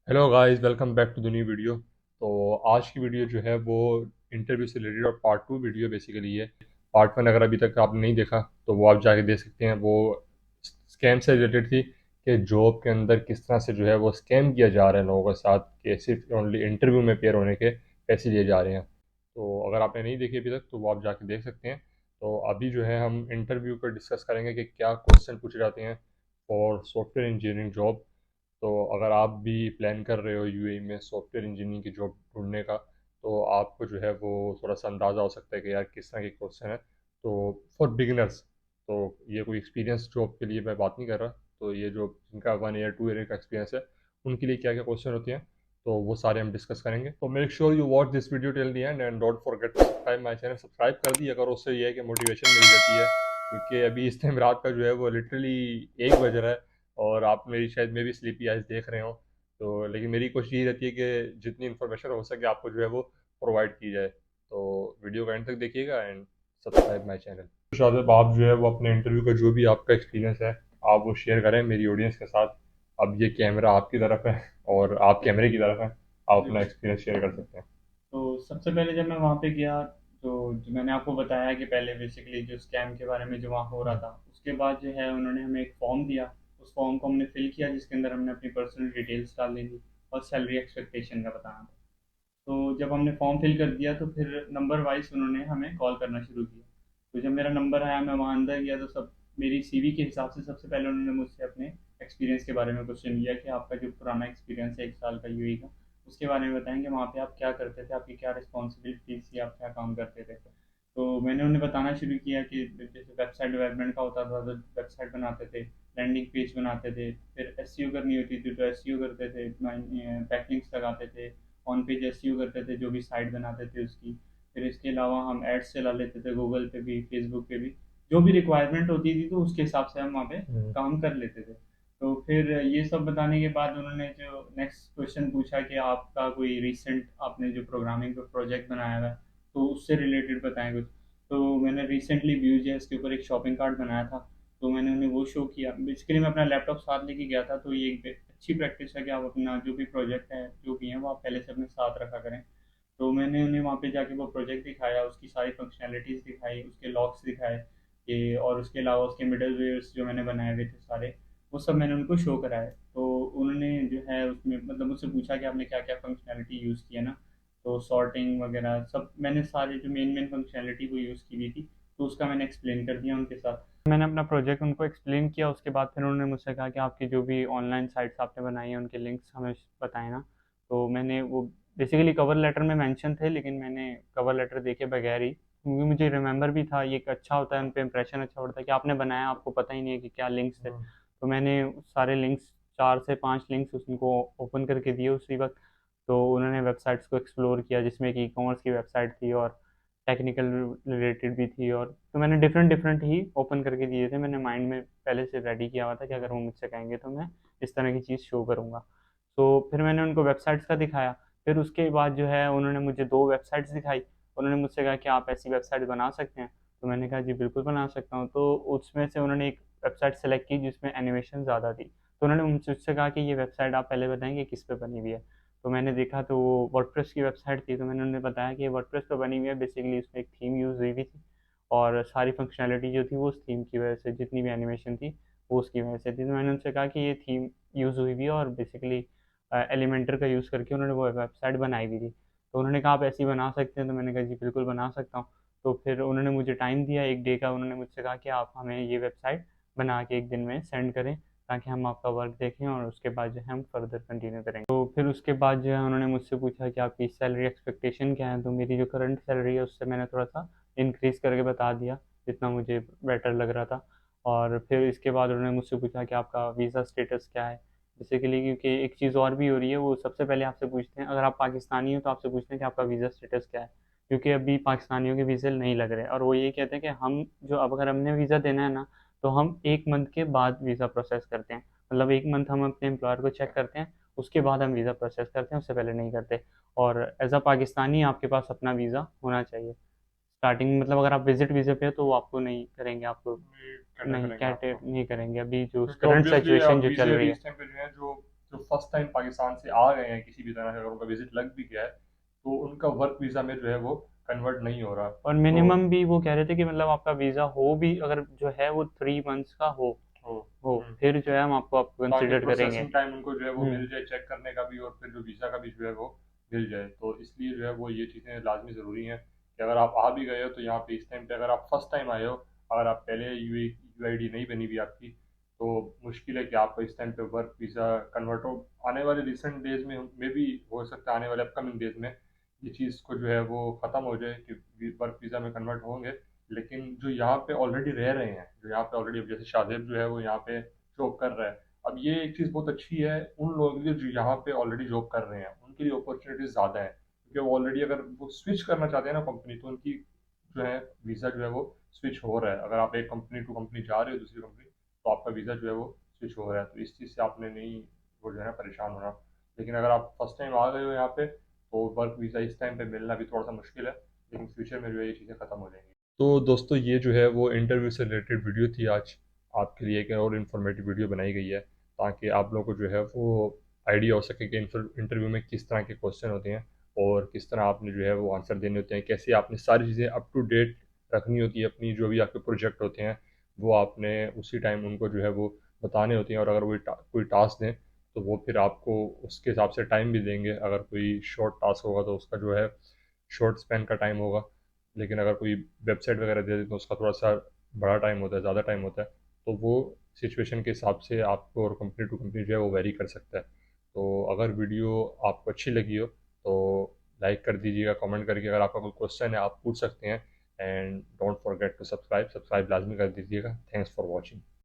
Hello guys, welcome back to the new video. तो आज की वीडियो जो है वो इंटरव्यू से रिलेटेड और पार्ट टू वीडियो बेसिकली है। पार्ट वन अगर अभी तक आपने नहीं देखा तो वो आप जाके देख सकते हैं। वो स्कैम से रिलेटेड थी कि जॉब के अंदर किस तरह से जो है वो स्कैम किया जा रहा है लोगों के साथ, कि सिर्फ ओनली इंटरव्यू में पेयर होने के पैसे लिए जा रहे हैं। तो अगर आपने नहीं देखी अभी तक तो वो आप जाके देख सकते हैं। तो अभी जो है हम इंटरव्यू पर डिस्कस करेंगे कि क्या क्वेश्चन पूछे जाते हैं फॉर सॉफ्टवेयर इंजीनियरिंग जॉब। तो अगर आप भी प्लान कर रहे हो यूएई में सॉफ्टवेयर इंजीनियरिंग की जॉब ढूंढने का, तो आपको जो है वो थोड़ा सा अंदाज़ा हो सकता है कि यार किस तरह के क्वेश्चन है। तो फॉर बिगिनर्स, तो ये कोई एक्सपीरियंस जॉब के लिए मैं बात नहीं कर रहा। तो ये जो जिनका 1 ईयर 2 ईयर का एक्सपीरियंस है उनके लिए क्या क्या क्वेश्चन होते हैं, तो वो सारे हम डिस्कस करेंगे। तो make sure you watch this video till the end don't forget to subscribe my channel. Subscribe कर दिया करो, उससे ये है कि मोटिवेशन मिल जाती है। क्योंकि अभी इस टाइम रात का जो है वो लिटरली 1 बज रहा है और आप मेरी शायद मे भी स्लीपी आइज देख रहे हो। तो लेकिन मेरी कोशिश यही रहती है कि जितनी इन्फॉर्मेशन हो सके आपको जो है वो प्रोवाइड की जाए। तो वीडियो का एंड तक देखिएगा एंड सब्सक्राइब माय चैनल। तो शायद आप जो है वो अपने इंटरव्यू का जो भी आपका एक्सपीरियंस है आप वो शेयर करें मेरी ऑडियंस के साथ। अब ये कैमरा आपकी तरफ है और आप कैमरे की तरफ हैं, आप अपना एक्सपीरियंस शेयर कर सकते हैं। तो सबसे पहले जब मैं वहाँ पे गया तो जो मैंने आपको बताया कि पहले बेसिकली जो स्कैम के बारे में जो वहाँ हो रहा था, उसके बाद जो है उन्होंने हमें एक फॉर्म दिया। उस फॉर्म को हमने फिल किया जिसके अंदर हमने अपनी पर्सनल डिटेल्स डालनी थी और सैलरी एक्सपेक्टेशन का बताना था। तो जब हमने फॉर्म फिल कर दिया तो फिर नंबर वाइज उन्होंने हमें कॉल करना शुरू किया। तो जब मेरा नंबर आया मैं वहाँ अंदर गया तो सब मेरी सीवी के हिसाब से सबसे पहले उन्होंने मुझसे अपने एक्सपीरियंस के बारे में क्वेश्चन किया कि आपका जो पुराना एक्सपीरियंस है 1 साल का यूएई का, उसके बारे में बताएंगे वहाँ पे आप क्या करते थे, आपकी क्या रिस्पॉन्सिबिलिटीज थी, आप क्या काम करते थे। तो मैंने उन्हें बताना शुरू किया कि जैसे वेबसाइट डेवलपमेंट का होता था तो वेबसाइट बनाते थे, लैंडिंग पेज बनाते थे, फिर एसईओ करनी होती थी तो एसईओ करते थे, बैकलिंक्स लगाते थे, ऑन पेज एसईओ करते थे जो भी साइट बनाते थे उसकी। फिर इसके अलावा हम एड्स चला लेते थे गूगल पे भी, फेसबुक पे भी। जो भी रिक्वायरमेंट होती थी तो उसके हिसाब से हम वहाँ पे काम कर लेते थे। तो फिर ये सब बताने के बाद उन्होंने जो नेक्स्ट क्वेश्चन पूछा कि आपका कोई रिसेंट आपने जो प्रोग्रामिंग का प्रोजेक्ट बनाया हुआ है तो उससे रिलेटेड बताएं कुछ। तो मैंने रिसेंटली व्यू जे के ऊपर एक शॉपिंग कार्ट बनाया था। तो मैंने उन्हें वो शो किया। बेसिकली मैं अपना लैपटॉप साथ लेके गया था, तो ये एक अच्छी प्रैक्टिस है कि आप अपना जो भी प्रोजेक्ट है जो भी है वो आप पहले से अपने साथ रखा करें। तो मैंने उन्हें वहाँ पे जाके वो प्रोजेक्ट दिखाया, उसकी सारी फंक्शनैलिटीज़ दिखाई, उसके लॉग्स दिखाए कि, और उसके अलावा उसके मिडल वेयर्स जो मैंने बनाए हुए थे सारे, वो सब मैंने उनको शो कराए। तो उन्होंने जो है उसमें मतलब मुझसे पूछा कि आपने क्या क्या फंक्शनैलिटी यूज़ की है ना। तो सॉर्टिंग वगैरह सब मैंने सारे जो मेन मेन फंक्शनैलिटी वो यूज़ की हुई थी, तो उसका मैंने एक्सप्लेन कर दिया उनके साथ। मैंने अपना प्रोजेक्ट उनको एक्सप्लेन किया। उसके बाद फिर उन्होंने मुझसे कहा कि आपकी जो भी ऑनलाइन साइट्स आपने बनाई हैं उनके लिंक्स हमें बताएं ना। तो मैंने वो बेसिकली कवर लेटर में मेंशन थे, लेकिन मैंने कवर लेटर देखे बगैर ही, क्योंकि मुझे रिमेंबर भी था ये एक अच्छा होता है, उन पे इंप्रेशन अच्छा पड़ता है कि आपने बनाया आपको पता ही नहीं है कि क्या लिंक्स थे। तो मैंने सारे लिंक्स 4 से 5 लिंक्स उनको ओपन करके दिए उसी वक्त। तो उन्होंने वेबसाइट्स को एक्सप्लोर किया जिसमें कि ई कॉमर्स की वेबसाइट थी और टेक्निकल रिलेटेड भी थी। और तो मैंने डिफरेंट डिफरेंट ही ओपन करके दिए थे। मैंने माइंड में पहले से रेडी किया हुआ था कि अगर वो मुझसे कहेंगे तो मैं इस तरह की चीज़ शो करूँगा। तो फिर मैंने उनको वेबसाइट्स का दिखाया। फिर उसके बाद जो है उन्होंने मुझे 2 वेबसाइट्स दिखाई। उन्होंने मुझसे कहा कि आप ऐसी वेबसाइट बना सकते हैं। तो मैंने कहा जी बिल्कुल बना सकता हूँ। तो उसमें से उन्होंने एक वेबसाइट सेलेक्ट की जिसमें एनिमेशन ज़्यादा थी। तो उन्होंने मुझसे कहा कि ये वेबसाइट आप पहले बताएंगे किस पे बनी हुई है। तो मैंने देखा तो वो वर्डप्रेस की वेबसाइट थी। तो मैंने उन्हें बताया कि ये वर्डप्रेस पे बनी हुई है, बेसिकली उसमें एक थीम यूज़ हुई हुई थी और सारी फंक्शनैलिटी जो थी वो उस थीम की वजह से, जितनी भी एनिमेशन थी वो उसकी वजह से थी। तो मैंने उनसे कहा कि ये थीम यूज़ हुई हुई है और बेसिकली एलिमेंटर का यूज़ करके उन्होंने वो वेबसाइट बनाई हुई थी। तो उन्होंने कहा आप ऐसी बना सकते हैं। तो मैंने कहा जी बिल्कुल बना सकता हूँ। तो फिर उन्होंने मुझे टाइम दिया 1 डे का। उन्होंने मुझसे कहा कि आप हमें ये वेबसाइट बना के 1 दिन में सेंड करें ताकि हम आपका वर्क देखें और उसके बाद जो है हम फर्दर कंटिन्यू करेंगे। तो फिर उसके बाद जो है उन्होंने मुझसे पूछा कि आपकी सैलरी एक्सपेक्टेशन क्या है। तो मेरी जो करंट सैलरी है उससे मैंने थोड़ा सा इंक्रीज़ करके बता दिया जितना मुझे बेटर लग रहा था। और फिर इसके बाद उन्होंने मुझसे पूछा कि आपका वीज़ा स्टेटस क्या है। बेसिकली क्योंकि एक चीज़ और भी हो रही है, वो सबसे पहले आपसे पूछते हैं, अगर आप पाकिस्तानी हो तो आपसे पूछते हैं कि आपका वीज़ा स्टेटस क्या है। क्योंकि अभी पाकिस्तानियों के वीज़े नहीं लग रहे और वो ये कहते हैं कि हम जो अब अगर हमने वीज़ा देना है ना, तो हम 1 मंथ के बाद वीज़ा प्रोसेस करते हैं। मतलब 1 मंथ हम अपने एम्प्लॉयर को चेक करते हैं, उसके बाद हम वीज़ा प्रोसेस करते हैं, उससे पहले नहीं करते। और एज अ पाकिस्तानी आपके पास अपना वीज़ा होना चाहिए स्टार्टिंग। मतलब अगर आप विजिट वीज़े पे हो तो वो आपको नहीं करेंगे, आपको कैटर नहीं करेंगे कैटे आपको, नहीं करेंगे अभी जो क्योंकि करंट ऑब्वियसली सिचुएशन जो चल वीज़े रही अभी है। इस टाइम पे जो है जो जो फर्स्ट टाइम पाकिस्तान से आ गए हैं किसी भी तरह से, अगर उनका विजिट लग भी गया है तो उनका वर्क वीज़ा में जो है वो कन्वर्ट नहीं हो रहा। और तो मिनिमम भी वो कह रहे थे कि मतलब आपका वीज़ा हो भी अगर जो है वो 3 मंथ्स का हो हो हम्म, फिर जो है हम आपको ताकि कंसिडर करेंगे। प्रोसेसिंग टाइम उनको जो है वो हम्म। मिल जाए चेक करने का भी, और फिर जो वीज़ा का भी जो है वो मिल जाए। तो इसलिए जो है वो ये चीज़ें लाजमी ज़रूरी हैं कि अगर आप आ भी गए हो तो यहाँ पे इस टाइम पे, अगर आप फर्स्ट टाइम आए हो, अगर आप पहले यू आई डी नहीं बनी हुई आपकी, तो मुश्किल है कि आपको इस टाइम पे वर्क वीज़ा कन्वर्ट हो। आने वाले रिसेंट डेज में भी हो सकता है, आने वाले अपकमिंग डेज में ये चीज़ को जो है वो ख़त्म हो जाए कि वर्क वीज़ा में कन्वर्ट होंगे। लेकिन जो यहाँ पे ऑलरेडी रह रहे हैं, जो यहाँ पे ऑलरेडी, जैसे शादेब जो है वो यहाँ पे जॉब कर रहा है, अब ये एक चीज़ बहुत अच्छी है उन लोगों के लिए जो यहाँ पे ऑलरेडी जॉब कर रहे हैं, उनके लिए अपॉर्चुनिटीज़ ज़्यादा है, क्योंकि वो ऑलरेडी अगर वो स्विच करना चाहते हैं ना कंपनी, तो उनकी जो है वीज़ा जो है वो स्विच हो रहा है। अगर आप एक कंपनी टू कंपनी जा रहे हो दूसरी कंपनी, तो आपका वीज़ा जो है वो स्विच हो रहा है। तो इस चीज़ से आपने नहीं वो जो है परेशान होना। लेकिन अगर आप फर्स्ट टाइम आ गए हो यहाँ पे, तो वर्क वीज़ा इस टाइम पे मिलना भी थोड़ा सा मुश्किल है, लेकिन फ्यूचर में जो है ये चीज़ें ख़त्म हो जाएंगी। तो दोस्तों ये जो है वो इंटरव्यू से रिलेटेड वीडियो थी आज। आपके लिए एक और इन्फॉर्मेटिव वीडियो बनाई गई है ताकि आप लोगों को जो है वो आइडिया हो सके कि इंटरव्यू में किस तरह के क्वेश्चन होते हैं और किस तरह आपने जो है वो आंसर देने होते हैं, कैसे आपने सारी चीज़ें अप टू डेट रखनी होती है अपनी, जो भी आपके प्रोजेक्ट होते हैं वो आपने उसी टाइम उनको जो है वो बताने होते हैं। और अगर कोई टास्क दें तो वो फिर आपको उसके हिसाब से टाइम भी देंगे। अगर कोई शॉर्ट टास्क होगा तो उसका जो है शॉर्ट स्पैन का टाइम होगा, लेकिन अगर कोई वेबसाइट वगैरह दे दें तो उसका थोड़ा सा बड़ा टाइम होता है, ज़्यादा टाइम होता है। तो वो सिचुएशन के हिसाब से आपको और कंपनी टू कंपनी जो है वो वेरी कर सकता है। तो अगर वीडियो आपको अच्छी लगी हो तो लाइक कर दीजिएगा, कमेंट करके अगर आपका कोई क्वेश्चन है आप पूछ सकते हैं। And don't forget to subscribe, subscribe लाजमी कर दीजिएगा। Thanks for watching.